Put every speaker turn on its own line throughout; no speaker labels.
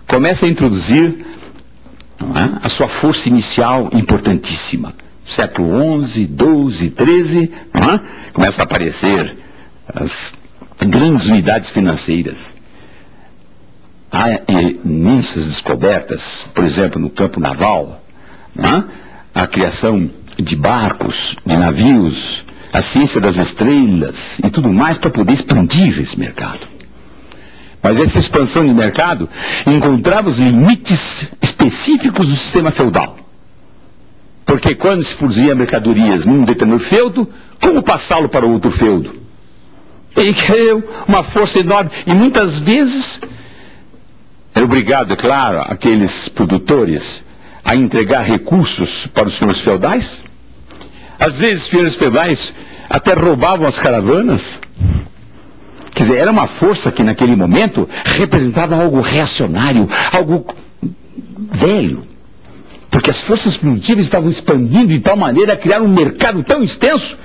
começa a introduzir, não é, a sua força inicial importantíssima. Século XI, XII, XIII, não é? Começam a aparecer as grandes unidades financeiras. Há imensas descobertas, por exemplo, no campo naval, não é? A criação de barcos, de navios, a ciência das estrelas e tudo mais para poder expandir esse mercado. Mas essa expansão de mercado encontrava os limites específicos do sistema feudal. Porque quando se produzia mercadorias num determinado feudo, como passá-lo para outro feudo? E criou uma força enorme. E muitas vezes era obrigado, é claro, aqueles produtores a entregar recursos para os senhores feudais. Às vezes, os senhores feudais até roubavam as caravanas. Quer dizer, era uma força que naquele momento representava algo reacionário, algo velho. Porque as forças produtivas estavam expandindo de tal maneira a criar um mercado tão extenso.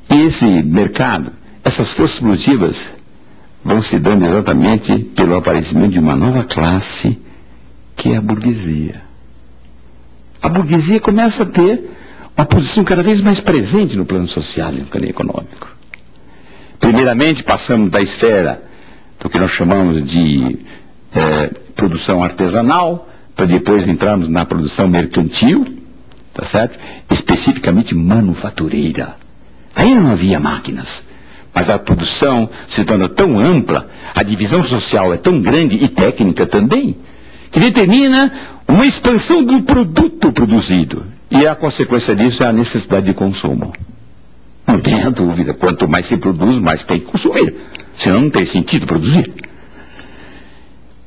E esse mercado, essas forças produtivas, vão se dando exatamente pelo aparecimento de uma nova classe, que é a burguesia. A burguesia começa a ter uma posição cada vez mais presente no plano social e no plano econômico. Primeiramente, passamos da esfera do que nós chamamos de produção artesanal, para depois entrarmos na produção mercantil, tá certo? Especificamente manufatureira. Aí não havia máquinas, mas a produção se torna tão ampla, a divisão social é tão grande e técnica também, que determina uma expansão do produto produzido. E a consequência disso é a necessidade de consumo. Não tenha dúvida, quanto mais se produz, mais tem que consumir. Senão não tem sentido produzir.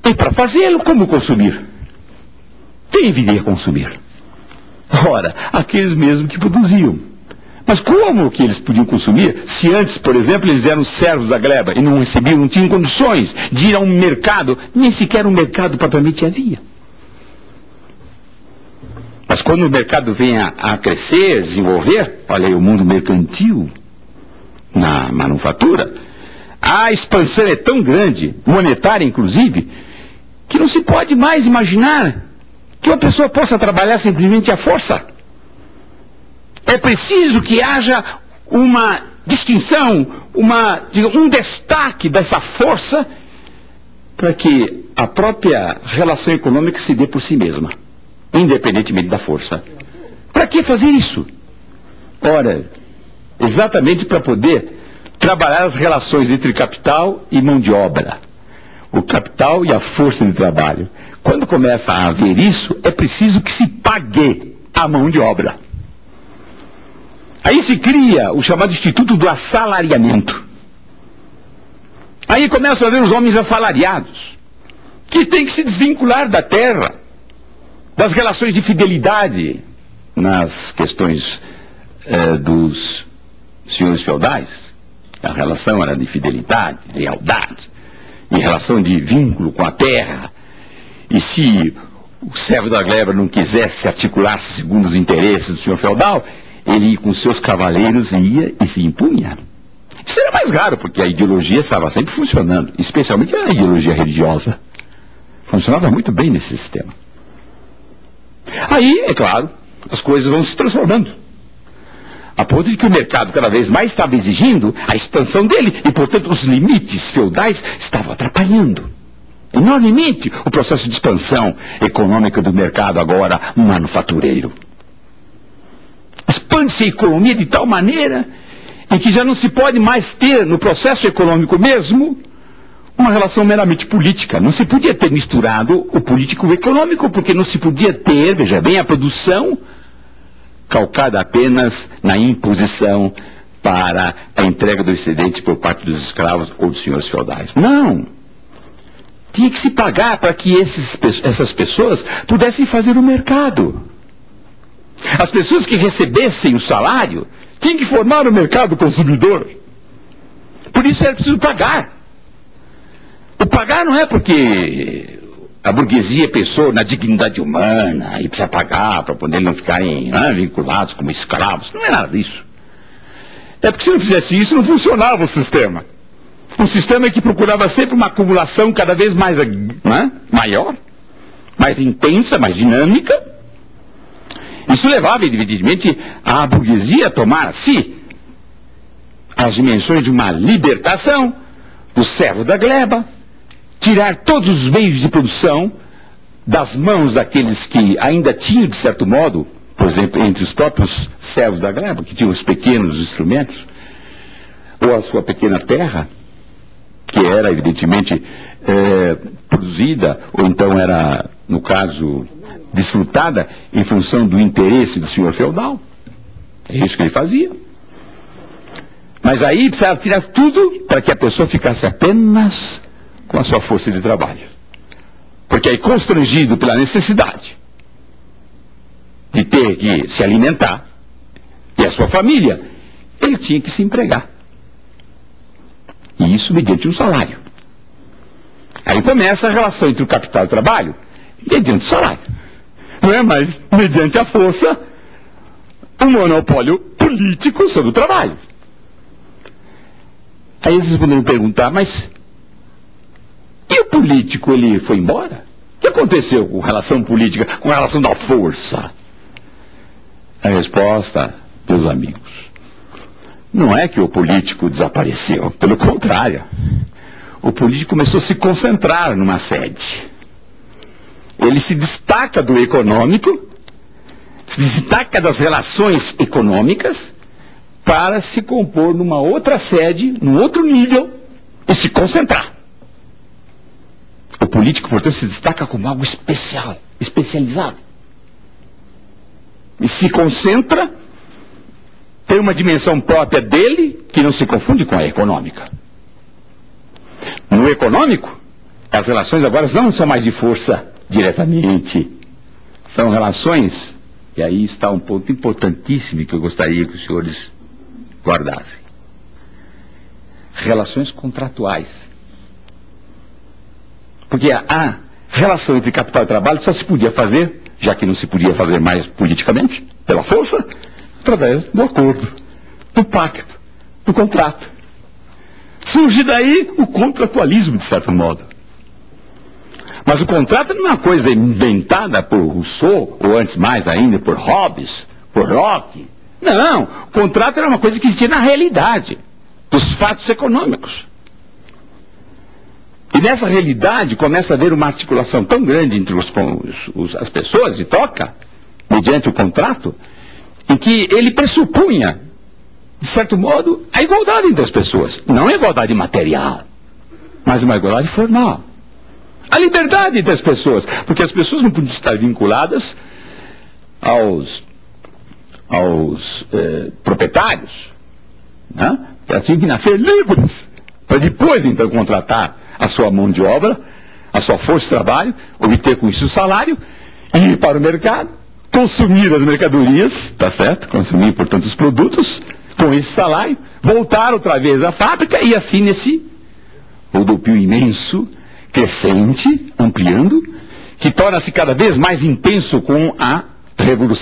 E para fazê-lo, como consumir? Quem viria consumir? Ora, aqueles mesmos que produziam. Mas como que eles podiam consumir se antes, por exemplo, eles eram servos da gleba e não recebiam, não tinham condições de ir a um mercado, nem sequer um mercado propriamente havia. Mas quando o mercado vem a crescer, desenvolver, olha aí o mundo mercantil, na manufatura, a expansão é tão grande, monetária inclusive, que não se pode mais imaginar que uma pessoa possa trabalhar simplesmente à força. É preciso que haja uma distinção, um destaque dessa força para que a própria relação econômica se dê por si mesma, independentemente da força. Para que fazer isso? Ora, exatamente para poder trabalhar as relações entre capital e mão de obra. O capital e a força de trabalho. Quando começa a haver isso, é preciso que se pague a mão de obra. Aí se cria o chamado Instituto do Assalariamento. Aí começam a ver os homens assalariados, que têm que se desvincular da terra, das relações de fidelidade nas questões dos senhores feudais. A relação era de fidelidade, de lealdade, em relação de vínculo com a terra. E se o servo da gleba não quisesse se articular segundo os interesses do senhor feudal, ele com seus cavaleiros ia e se impunha. Isso era mais raro, porque a ideologia estava sempre funcionando, especialmente a ideologia religiosa. Funcionava muito bem nesse sistema. Aí, é claro, as coisas vão se transformando. A ponto de que o mercado cada vez mais estava exigindo a expansão dele, e, portanto, os limites feudais estavam atrapalhando enormemente o processo de expansão econômica do mercado agora manufatureiro. Expande-se a economia de tal maneira em que já não se pode mais ter no processo econômico mesmo uma relação meramente política. Não se podia ter misturado o político e o econômico, porque não se podia ter, veja bem, a produção calcada apenas na imposição para a entrega dos excedentes por parte dos escravos ou dos senhores feudais. Não! Tinha que se pagar para que essas pessoas pudessem fazer o mercado. As pessoas que recebessem o salário tinham que formar o mercado consumidor. Por isso era preciso pagar. O pagar não é porque a burguesia pensou na dignidade humana e precisa pagar para poder não ficarem vinculados como escravos. Não é nada disso. É porque se não fizesse isso, não funcionava o sistema. Um sistema que procurava sempre uma acumulação cada vez mais, né, maior, mais intensa, mais dinâmica. Isso levava, evidentemente, a burguesia a tomar a si as dimensões de uma libertação do servo da gleba, tirar todos os meios de produção das mãos daqueles que ainda tinham, de certo modo, por exemplo, entre os próprios servos da gleba, que tinham os pequenos instrumentos, ou a sua pequena terra, que era, evidentemente, produzida, ou então era, no caso, desfrutada em função do interesse do senhor feudal. É isso que ele fazia. Mas aí precisava tirar tudo para que a pessoa ficasse apenas com a sua força de trabalho. Porque aí, constrangido pela necessidade de ter que se alimentar, e a sua família, ele tinha que se empregar. E isso mediante um salário. Aí começa a relação entre o capital e o trabalho, mediante o salário. Não é mais mediante a força, um monopólio político sobre o trabalho. Aí vocês poderiam perguntar, mas e o político, ele foi embora? O que aconteceu com relação política, com relação da força? A resposta, meus amigos, não é que o político desapareceu, pelo contrário. O político começou a se concentrar numa sede. Ele se destaca do econômico, se destaca das relações econômicas, para se compor numa outra sede, num outro nível, e se concentrar. O político, portanto, se destaca como algo especial, especializado. E se concentra, tem uma dimensão própria dele, que não se confunde com a econômica. No econômico, as relações agora não são mais de força diretamente. São relações, e aí está um ponto importantíssimo que eu gostaria que os senhores guardassem. Relações contratuais. Porque a relação entre capital e trabalho só se podia fazer, já que não se podia fazer mais politicamente, pela força, através do acordo, do pacto, do contrato. Surge daí o contratualismo, de certo modo. Mas o contrato não é uma coisa inventada por Rousseau, ou antes mais ainda, por Hobbes, por Locke. Não, o contrato era uma coisa que existia na realidade, dos fatos econômicos. E nessa realidade começa a haver uma articulação tão grande entre as pessoas, e toca, mediante o contrato, em que ele pressupunha, de certo modo, a igualdade entre as pessoas. Não a igualdade material, mas uma igualdade formal. A liberdade das pessoas, porque as pessoas não podiam estar vinculadas aos proprietários, né? Elas tinham que nascer livres, para depois então contratar a sua mão de obra, a sua força de trabalho, obter com isso o salário, ir para o mercado, consumir as mercadorias, tá certo? Consumir, portanto, os produtos, com esse salário, voltar outra vez à fábrica, e assim nesse rodopio imenso, crescente, ampliando, que torna-se cada vez mais intenso com a revolução